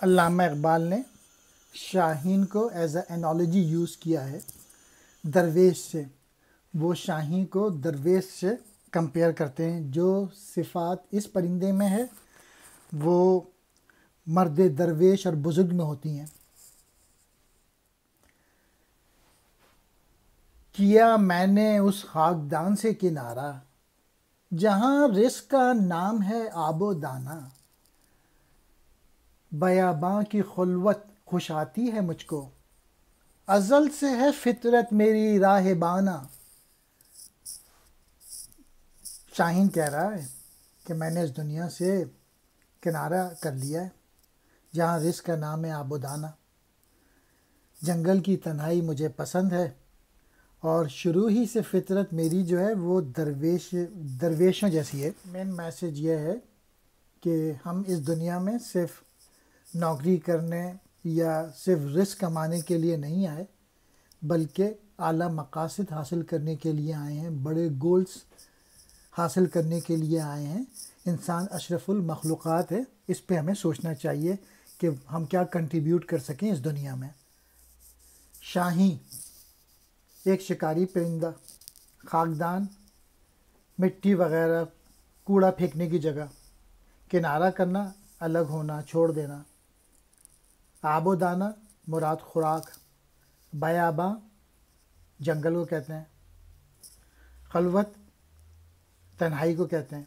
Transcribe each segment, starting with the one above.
علامہ اقبال نے شاہین کو as a analogy use کیا ہے درویش سے. وہ شاہین کو درویش سے کمپیئر کرتے ہیں. جو صفات اس پرندے میں ہے وہ مرد درویش اور بزرگ میں ہوتی ہیں. کیا میں نے اس خاکدان سے کنارہ جہاں رزق کا نام ہے آب و دانہ. بیاباں کی خلوت خوش آتی ہے مجھ کو، ازل سے ہے فطرت میری راہبانہ. شاہین کہہ رہا ہے کہ میں نے اس دنیا سے کنارہ کر لیا ہے جہاں رزق کا نام ہے آب و دانہ. جنگل کی تنہائی مجھے پسند ہے اور شروع ہی سے فطرت میری جو ہے وہ درویشوں جیسی ہے. مین میسج یہ ہے کہ ہم اس دنیا میں صرف نوکری کرنے یا صرف رزق کمانے کے لیے نہیں آئے، بلکہ اعلیٰ مقاصد حاصل کرنے کے لیے آئے ہیں، بڑے گولز حاصل کرنے کے لیے آئے ہیں. انسان اشرف المخلوقات ہے. اس پہ ہمیں سوچنا چاہیے کہ ہم کیا کنٹریبیوٹ کر سکیں اس دنیا میں. شاہین ایک شکاری پرندہ، خاکدان مٹی وغیرہ کوڑا پھینکنے کی جگہ، کنارہ کرنا الگ ہونا چھوڑ دینا، آب و دانہ مراد خوراک، بیاباں جنگل کو کہتے ہیں، خلوت تنہائی کو کہتے ہیں.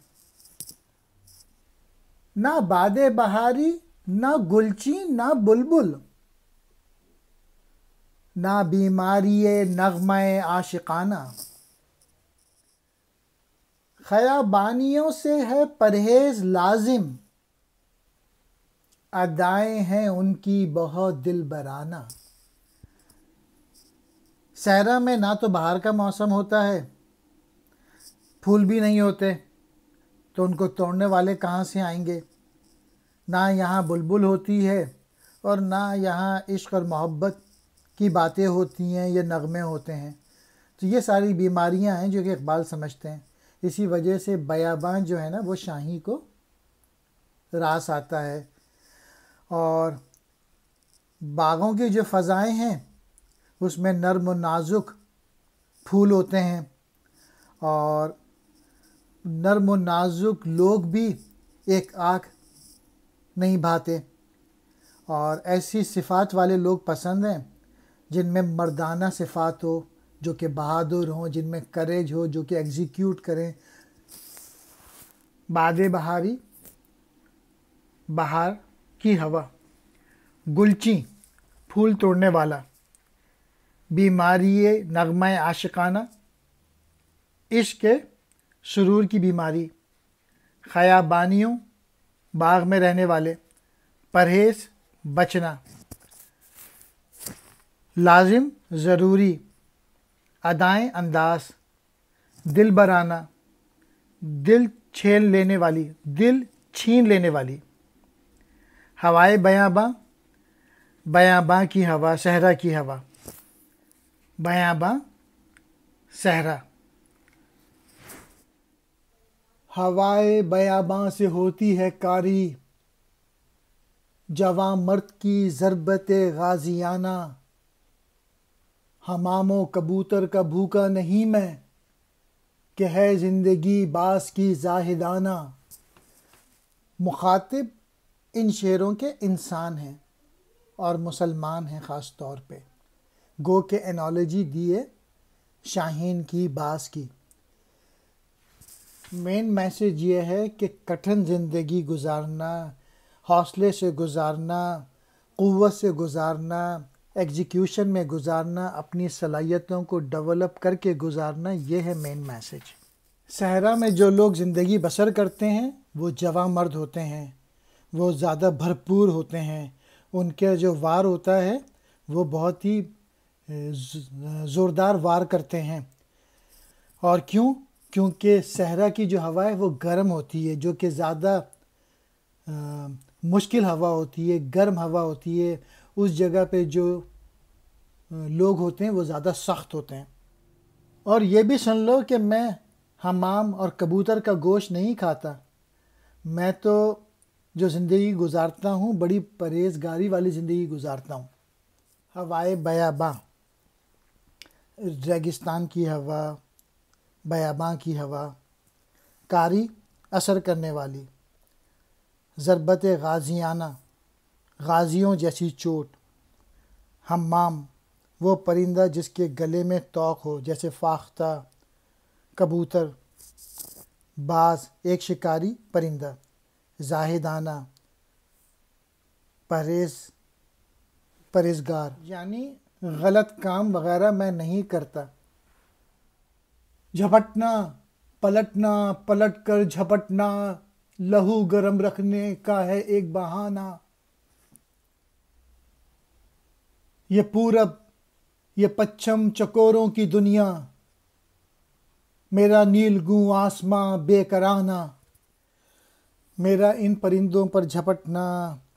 نہ باد بہاری نہ گلچی نہ بلبل، نہ بیماری نغمہ عاشقانہ. خیابانیوں سے ہے پرہیز لازم، ادائیں ہیں ان کی بہت دل برانہ. صحرا میں نہ تو بہار کا موسم ہوتا ہے، پھول بھی نہیں ہوتے، تو ان کو توڑنے والے کہاں سے آئیں گے. نہ یہاں بلبل ہوتی ہے اور نہ یہاں عشق اور محبت کی باتیں ہوتی ہیں یا نغمے ہوتے ہیں. تو یہ ساری بیماریاں ہیں جو کہ اقبال سمجھتے ہیں. اسی وجہ سے بیاباں جو ہے نا وہ شاہین کو راس آتا ہے. اور باغوں کی جو فضائیں ہیں اس میں نرم و نازک پھول ہوتے ہیں اور نرم و نازک لوگ بھی ایک آنکھ نہیں بھاتے. اور ایسی صفات والے لوگ پسند ہیں جن میں مردانہ صفات ہو، جو کہ بہادر ہوں، جن میں کریج ہو، جو کہ ایگزیکیوٹ کریں. باد بہاری بہار کی ہوا، گلچی پھول توڑنے والا، بیماری نغمہ عاشقانہ عشق کے سرور کی بیماری، خیابانیوں باغ میں رہنے والے، پرہیز بچنا، لازم ضروری، ادائیں انداز، دل برانہ دل چھین لینے والی، ہوائے بیاباں بیاباں کی ہوا، صحرا کی ہوا، بیاباں صحرا. ہوائے بیاباں سے ہوتی ہے کاری، جواں مرد کی ضربت غازیانہ. حمام و کبوتر کا بھوکا نہیں میں، کہ ہے زندگی باز کی زاہدانہ. مخاطب ان شعروں کے انسان ہیں اور مسلمان ہیں خاص طور پہ. گو کہ انالوجی دی ہے شاہین کی باز کی. مین میسج یہ ہے کہ کٹھن زندگی گزارنا، حوصلے سے گزارنا، قوت سے گزارنا، ایگزیکیوشن میں گزارنا، اپنی صلاحیتوں کو ڈیولپ کر کے گزارنا، یہ ہے مین میسج. صحرا میں جو لوگ زندگی بسر کرتے ہیں وہ جواں مرد ہوتے ہیں، وہ زیادہ بھرپور ہوتے ہیں. ان کے جو وار ہوتا ہے وہ بہت ہی زوردار وار کرتے ہیں. اور کیونکہ صحرا کی جو ہوا ہے وہ گرم ہوتی ہے، جو کہ زیادہ مشکل ہوا ہوتی ہے، گرم ہوا ہوتی ہے. اس جگہ پہ جو لوگ ہوتے ہیں وہ زیادہ سخت ہوتے ہیں. اور یہ بھی سن لو کہ میں حمام اور کبوتر کا گوشت نہیں کھاتا، میں تو جو زندگی گزارتا ہوں بڑی پرہیزگاری والی زندگی گزارتا ہوں۔ ہوائے بیاباں، ریگستان کی ہوا، بیاباں کی ہوا، کاری اثر کرنے والی، ضربت غازیانہ، غازیوں جیسی چوٹ، حمام، وہ پرندہ جس کے گلے میں طوق ہو جیسے فاختہ، کبوتر، باز ایک شکاری پرندہ، زاہدانہ، پرہیزگار، یعنی غلط کام وغیرہ میں نہیں کرتا۔ جھپٹنا، پلٹنا، پلٹ کر جھپٹنا، لہو گرم رکھنے کا ہے ایک بہانہ۔ یہ پورب، یہ پچھم چکوروں کی دنیا، میرا نیلگوں آسماں بے کرانہ۔ میرا ان پرندوں پر جھپٹنا،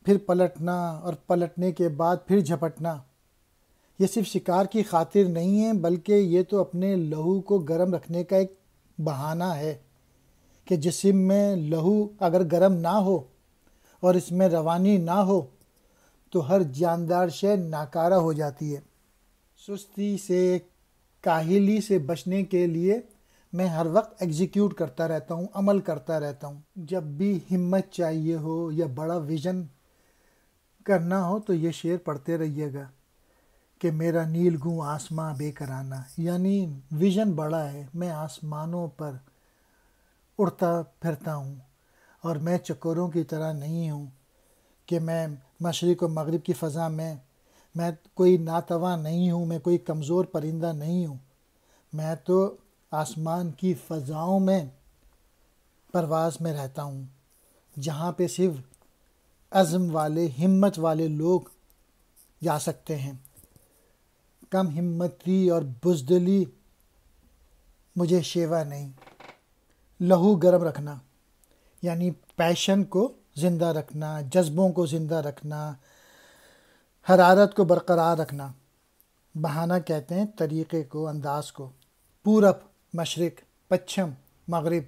پھر پلٹنا اور پلٹنے کے بعد پھر جھپٹنا، یہ صرف شکار کی خاطر نہیں ہے بلکہ یہ تو اپنے لہو کو گرم رکھنے کا ایک بہانہ ہے کہ جسم میں لہو اگر گرم نہ ہو اور اس میں روانی نہ ہو تو ہر جاندار شے ناکارہ ہو جاتی ہے۔ سستی سے، کاہلی سے بچنے کے لیے میں ہر وقت ایگزیکیوٹ کرتا رہتا ہوں، عمل کرتا رہتا ہوں۔ جب بھی ہمت چاہیے ہو یا بڑا ویژن کرنا ہو تو یہ شعر پڑھتے رہیے گا کہ میرا نیلگوں آسماں بے کرانہ، یعنی ویژن بڑا ہے، میں آسمانوں پر اڑتا پھرتا ہوں اور میں چکوروں کی طرح نہیں ہوں کہ میں مشرق و مغرب کی فضا میں کوئی ناتواں نہیں ہوں، میں کوئی کمزور پرندہ نہیں ہوں، میں تو آسمان کی فضاؤں میں پرواز میں رہتا ہوں جہاں پہ صرف عزم والے، ہمت والے لوگ جا سکتے ہیں۔ کم ہمتی اور بزدلی مجھے شیوا نہیں۔ لہو گرم رکھنا یعنی پیشن کو زندہ رکھنا، جذبوں کو زندہ رکھنا، حرارت کو برقرار رکھنا۔ بہانہ کہتے ہیں طریقے کو، انداز کو۔ پورب مشرق، پچھم مغرب،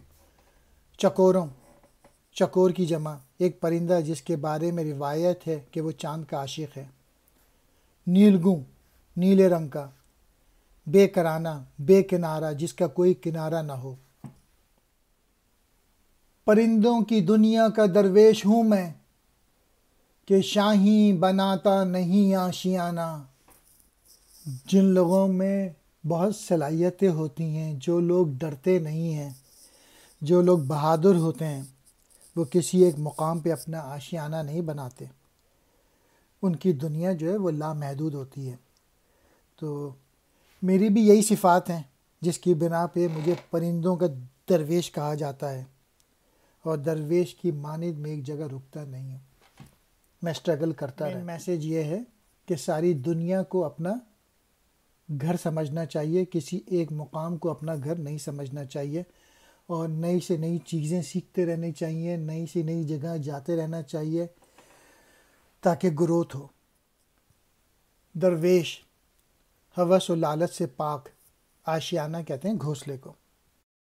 چکوروں، چکور کی جمع، ایک پرندہ جس کے بارے میں روایت ہے کہ وہ چاند کا عاشق ہے۔ نیلگوں، نیلے رنگ کا، بے کرانہ، بے کنارہ، جس کا کوئی کنارہ نہ ہو۔ پرندوں کی دنیا کا درویش ہوں میں کہ شاہیں بناتا نہیں آشیانہ۔ جن لوگوں میں بہت صلاحیتیں ہوتی ہیں، جو لوگ ڈرتے نہیں ہیں، جو لوگ بہادر ہوتے ہیں، وہ کسی ایک مقام پہ اپنا آشیانہ نہیں بناتے، ان کی دنیا جو ہے وہ لامحدود ہوتی ہے۔ تو میری بھی یہی صفات ہیں جس کی بنا پہ مجھے پرندوں کا درویش کہا جاتا ہے، اور درویش کی مانند میں ایک جگہ رکتا نہیں ہوں، میں اسٹرگل کرتا رہتا ہوں۔ میسیج یہ ہے کہ ساری دنیا کو اپنا گھر سمجھنا چاہیے، کسی ایک مقام کو اپنا گھر نہیں سمجھنا چاہیے، اور نئی سے نئی چیزیں سیکھتے رہنے چاہیے، نئی سے نئی جگہ جاتے رہنا چاہیے تاکہ گروتھ ہو۔ درویش، ہوس و لالچ سے پاک، آشیانہ کہتے ہیں گھونسلے کو۔